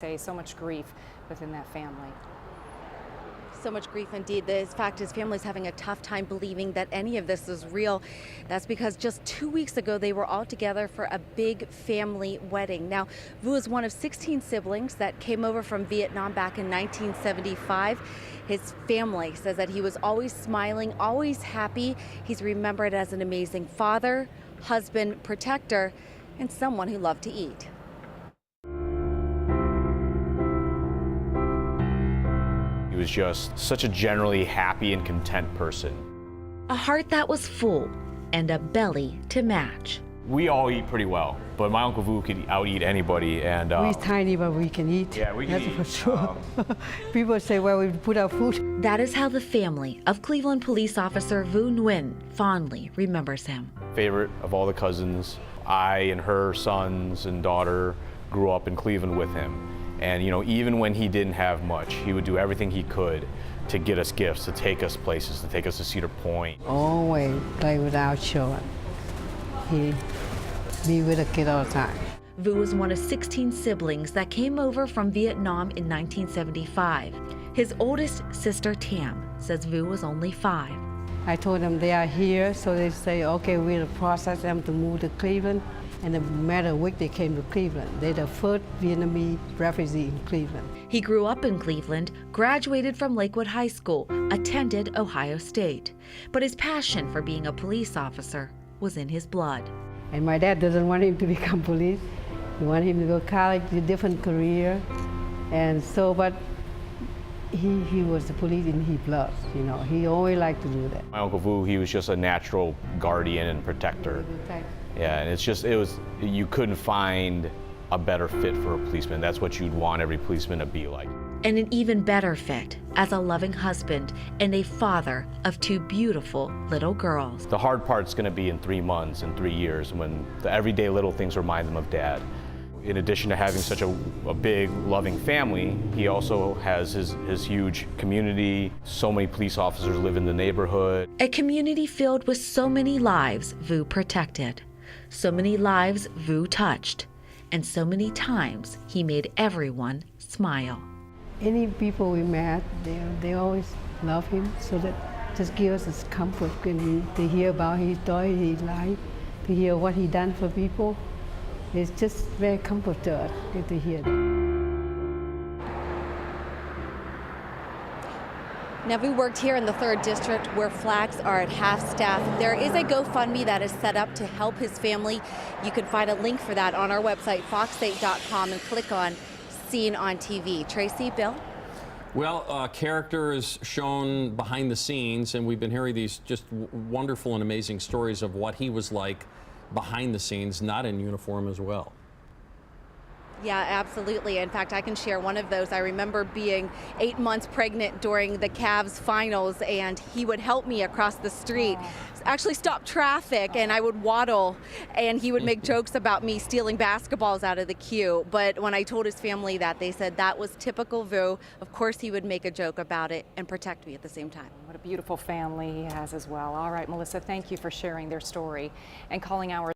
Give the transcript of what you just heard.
Say so much grief within that family. So much grief indeed. The fact his family's having a tough time believing that any of this is real. That's because just 2 weeks ago, they were all together for a big family wedding. Now, Vu is one of 16 siblings that came over from Vietnam back in 1975. His family says that he was always smiling, always happy. He's remembered as an amazing father, husband, protector, and someone who loved to eat. He was just such a generally happy and content person. A heart that was full and a belly to match. We all eat pretty well, but my Uncle Vu could out-eat anybody. And we're tiny, but we can eat. Yeah, we can That's eat. for sure. People say, where we put our food. That is how the family of Cleveland police officer Vu Nguyen fondly remembers him. Favorite of all the cousins. I and her sons and daughter grew up in Cleveland with him. And you know, even when he didn't have much, he would do everything he could to get us gifts, to take us places, to take us to Cedar Point. Always play with our children. He be with the kid all the time. Vu was one of 16 siblings that came over from Vietnam in 1975. His oldest sister, Tam, says Vu was only 5. I told them they are here, so they say, okay, we'll process them to move to Cleveland. And in a matter of a week, they came to Cleveland. They're the first Vietnamese refugee in Cleveland. He grew up in Cleveland, graduated from Lakewood High School, attended Ohio State. But his passion for being a police officer was in his blood. And my dad doesn't want him to become police. He wanted him to go to college, a different career. And so, but he was the police in his blood, you know. He always liked to do that. My Uncle Vu, he was just a natural guardian and protector. Yeah, and you couldn't find a better fit for a policeman. That's what you'd want every policeman to be like. And an even better fit as a loving husband and a father of 2 beautiful little girls. The hard part's gonna be in 3 months and 3 years when the everyday little things remind them of Dad. In addition to having such a big, loving family, he also has his huge community. So many police officers live in the neighborhood. A community filled with so many lives Vu protected, so many lives Vu touched, and so many times he made everyone smile. Any people we met, they always love him, so that just gives us comfort to hear about his story, his life, to hear what he done for people. It's just very comforting to us to hear that. Now, we worked here in the 3rd District where flags are at half staff. There is a GoFundMe that is set up to help his family. You can find a link for that on our website, fox8.com, and click on Seen on TV. Tracy, Bill? Well, character is shown behind the scenes, and we've been hearing these just wonderful and amazing stories of what he was like behind the scenes, not in uniform as well. Yeah, absolutely. In fact, I can share one of those. I remember being 8 months pregnant during the Cavs finals, and he would help me across the street, actually stop traffic, and I would waddle, and he would make jokes about me stealing basketballs out of the queue. But when I told his family that, they said that was typical Vu. Of course, he would make a joke about it and protect me at the same time. What a beautiful family he has as well. All right, Melissa, thank you for sharing their story and calling our